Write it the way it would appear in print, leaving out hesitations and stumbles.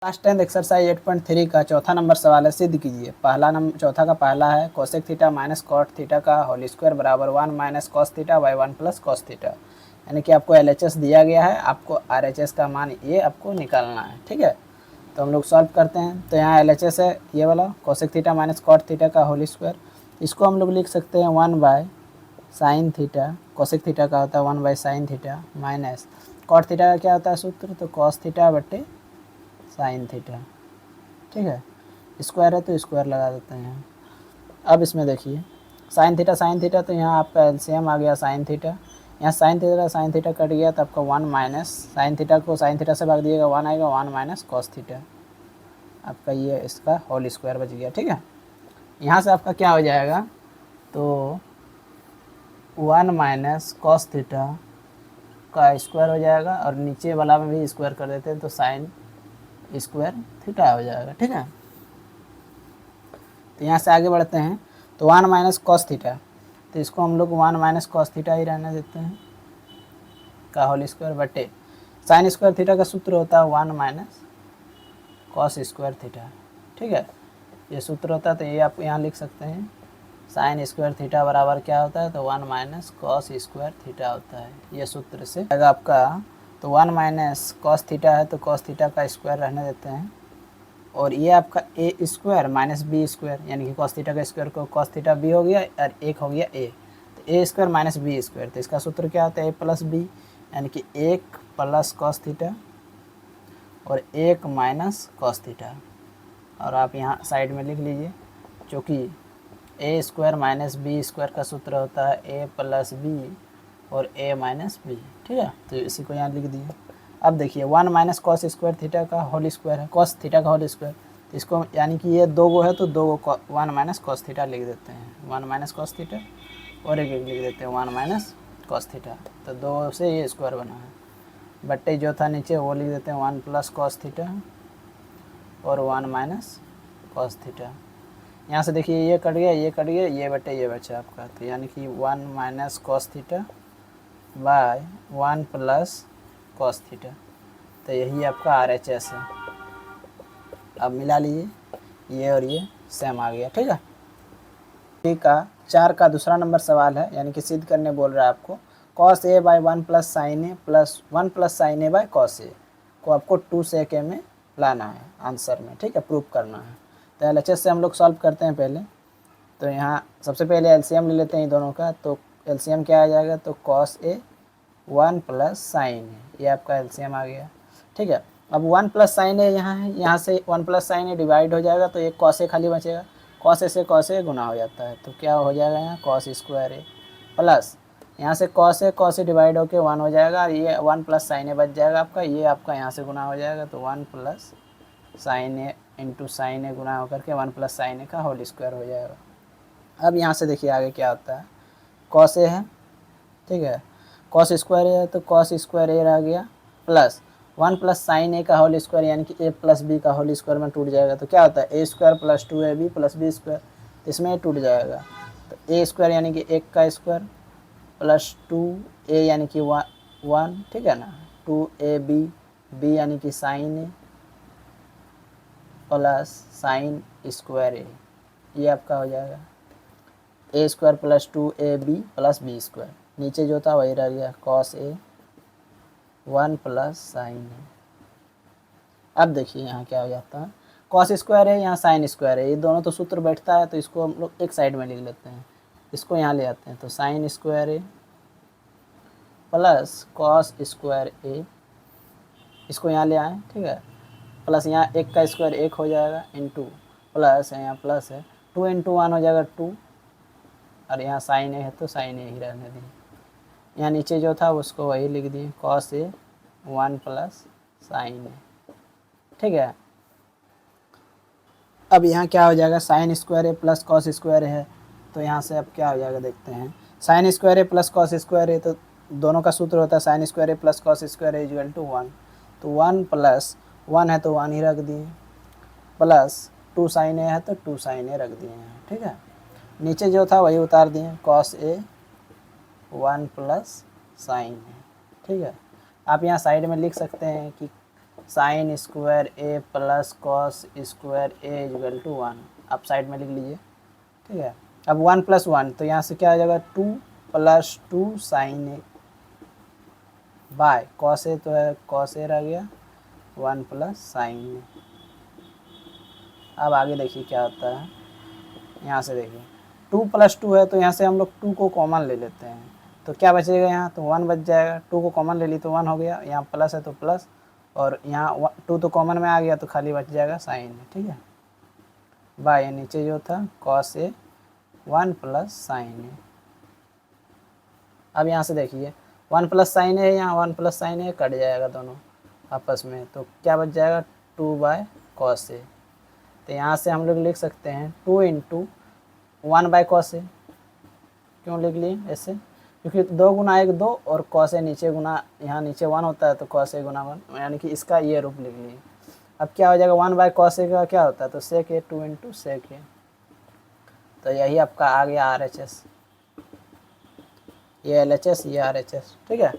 Class 10 exercise 8.3 का चौथा number सवाल है, सिद्ध कीजिए। पहला नंबर चौथा का पहला है cosec theta minus cot theta का होल स्क्वायर बराबर 1 minus cos theta by 1 plus cos theta. यानी कि आपको LHS दिया गया है, आपको RHS का मान ये आपको निकालना है। ठीक है, तो हम लोग सॉल्व करते हैं। तो यहाँ LHS है ये वाला cosec theta minus cot theta का होल स्क्वायर, इसको हम लोग लिख सकते हैं 1 by sine theta. Cosec theta का होता है 1 by sine theta minus cot theta का क्या होता है सूत्र, तो कॉस थीटा बटे साइन थीटा। ठीक है, स्क्वायर है तो स्क्वायर लगा देते हैं। अब इसमें देखिए साइन थीटा तो यहाँ आपका एलसीएम आ गया साइन थीटा। यहाँ साइन थीटा कट गया तो आपका 1 माइनस साइन थीटा को साइन थीटा से भाग दिएगा 1 आएगा, 1 माइनस कॉस थीटा आपका ये इसका होल स्क्वायर बच गया। ठीक है, यहाँ से आपका क्या हो जाएगा, तो 1 माइनस कॉस थीटा का स्क्वायर हो जाएगा और नीचे वाला में भी स्क्वायर कर देते हैं तो साइन स्क्वायर थीटा हो जाएगा। ठीक है, तो यहाँ से आगे बढ़ते हैं। तो 1 माइनस कॉस थीटा, तो इसको हम लोग 1 माइनस कॉस थीटा ही रहने देते हैं का होल स्क्वायर बटे साइन स्क्वायर थीटा का सूत्र होता है 1 माइनस कॉस स्क्वायर थीटा। ठीक है, ये सूत्र होता है, तो ये आप यहाँ लिख सकते हैं साइन स्क्वायर थीटा बराबर क्या होता है, तो 1 माइनस कॉस स्क्वायर थीटा होता है। ये सूत्र से आएगा आपका, तो 1 माइनस कॉस थीटा है तो कॉस थीटा का स्क्वायर रहने देते हैं, और ये आपका ए स्क्वायर माइनस बी स्क्वायर, यानी कि कॉस थीटा का स्क्वायर को कॉस थीटा बी हो गया और एक हो गया ए, तो ए स्क्वायर माइनस बी स्क्वायर, तो इसका सूत्र क्या होता है ए प्लस बी, यानी कि 1 प्लस कॉस थीटा और 1 माइनस कॉस थीटा। और आप यहाँ साइड में लिख लीजिए, क्योंकि ए स्क्वायर माइनस बी स्क्वायर का सूत्र होता है ए प्लस बी और ए माइनस बी। ठीक है, तो इसी को यहाँ लिख दिए। अब देखिए 1 माइनस कॉस स्क्वायर थीटा का होल स्क्वायर है, कॉस थीटा का होल स्क्वायर, तो इसको यानी कि ये 2 गो है तो 2 गो 1 माइनस कॉस थीटा लिख देते हैं, 1 माइनस कॉस थीटा और एक लिख देते हैं 1 माइनस कॉस थीटा, तो 2 से ये स्क्वायर बना है। बट्टे जो था नीचे वो लिख देते हैं 1 प्लस कॉस थीटा और 1 माइनस कॉस थीटा। यहाँ से देखिए ये कट गया, ये कट गया, ये बटे ये बचा आपका, तो यानी कि 1 minus cos theta by 1 plus cos theta, तो यही आपका RHS है। अब मिला लीजिए, ये और ये सेम आ गया। ठीक है, ठीक है, 4 का दूसरा नंबर सवाल है, यानी कि सिद्ध करने बोल रहा है आपको। Cos A by 1 plus sine A plus 1 plus sine A by cos A को आपको 2 sec a में लाना है आंसर में। ठीक है, प्रूव करना है। तो LHS से हम लोग सॉल्व करते हैं पहले। तो यहाँ सबसे पहले LCM ले लेते हैं इन दोनों का, तो LCM क्या आ जाएगा, तो कॉस ए 1 प्लस साइन ए, ये आपका LCM आ गया। ठीक है, अब 1 प्लस साइन ए यहाँ है, यहाँ से 1 प्लस साइन ए डिवाइड हो जाएगा तो एक कॉस ए खाली बचेगा, कॉस ए से कॉस ए गुना हो जाता है, तो क्या हो जाएगा यहाँ कॉस स्क्वायर ए प्लस यहाँ से कॉस ए डिवाइड होके 1 हो जाएगा और ये 1 प्लस साइन ए बच जाएगा आपका, ये आपका यहाँ से गुना हो जाएगा, तो 1 प्लस साइन ए इंटू साइन ए गुना होकर के 1 प्लस साइन ए का होल स्क्वायर हो जाएगा। अब यहाँ से देखिए आगे क्या होता है, कॉस ए है, ठीक है, कॉस स्क्वायर ए है तो कॉस स्क्वायर ए रह गया प्लस 1 प्लस साइन ए का होल स्क्वायर, यानी कि ए प्लस बी का होल स्क्वायर में टूट जाएगा, तो क्या होता है A square plus 2ab plus B square, तो इसमें टूट जाएगा, तो ए स्क्वायर यानी कि 1 का स्क्वायर प्लस 2a यानी कि 1, ठीक है ना, 2ab b यानी कि sine A plus sine square A, ये आपका हो जाएगा A square plus 2ab plus B square, नीचे जो था वही रह गया cos A 1 plus sine A. अब देखिए यहाँ क्या हो जाता है, कॉस स्क्वायर है, यहाँ साइन स्क्वायर है, ये दोनों तो सूत्र बैठता है, तो इसको हम लोग एक साइड में लिख लेते हैं, इसको यहाँ ले आते हैं, तो sign square a plus cos square ए, इसको यहाँ ले आए, ठीक है, प्लस यहाँ 1 का स्क्वायर 1 हो जाएगा इंटू प्लस है, यहाँ प्लस है 2 इंटू 1 हो जाएगा 2, और यहाँ साइन ए है तो साइन ए ही रहने दिए, यहाँ नीचे जो था उसको वही लिख दिए कॉस ए 1 प्लस साइन ए। ठीक है, अब यहाँ क्या हो जाएगा, sign square a plus cos square है, तो यहाँ से अब क्या हो जाएगा देखते हैं, sine square a plus cos square है, तो दोनों का सूत्र होता है sine square a plus cos square a equal to 1, तो 1 प्लस 1 है तो 1 ही रख दिए, प्लस 2 साइन ए है तो 2 साइन ए रख दिए हैं। ठीक है, नीचे जो था वही उतार दिए कॉस ए 1 प्लस साइन है। ठीक है, आप यहाँ साइड में लिख सकते हैं कि sine square a plus cos square a equal to 1। आप साइड में लिख लीजिए, ठीक है। अब 1 + 1 तो यहाँ से क्या आ जाएगा 2 + 2 sign A by cos A, तो है कॉस ए रह गया 1 + साइन ए। अब आगे देखिए क्या होता है, यहाँ से देखिए 2 + 2 है तो यहाँ से हम लोग 2 को कॉमन ले लेते हैं, तो क्या बचेगा यहाँ, तो 1 बच जाएगा। 2 को कॉमन ले ली तो 1 हो गया, यहाँ प्लस है तो प्लस, और यहाँ 2 तो कॉमन में आ गया तो खाली बच जाएगा साइन ए, ठीक है। बाय नीचे जो था कॉस ए 1 + साइन ए। अब यहाँ से देखिए 1 + साइन ए, यहाँ 1 + साइन ए कट जाएगा दोनों आपस में, तो क्या बच जाएगा 2/cos ए। तो यहाँ से हम लोग लिख सकते हैं 2 × 1/cos ए। क्यों लिख लिए ऐसे, क्योंकि 2 × 1 2 और cos ए नीचे गुना, यहाँ नीचे 1 होता है तो cos ए × 1, यानी कि इसका ये रूप लिख लिए। अब क्या हो जाएगा 1/cos ए का क्या होता है, तो sec ए 2 × sec ए। तो यही आपका आ गया RHS, ये LHS ये RHS, ठीक है।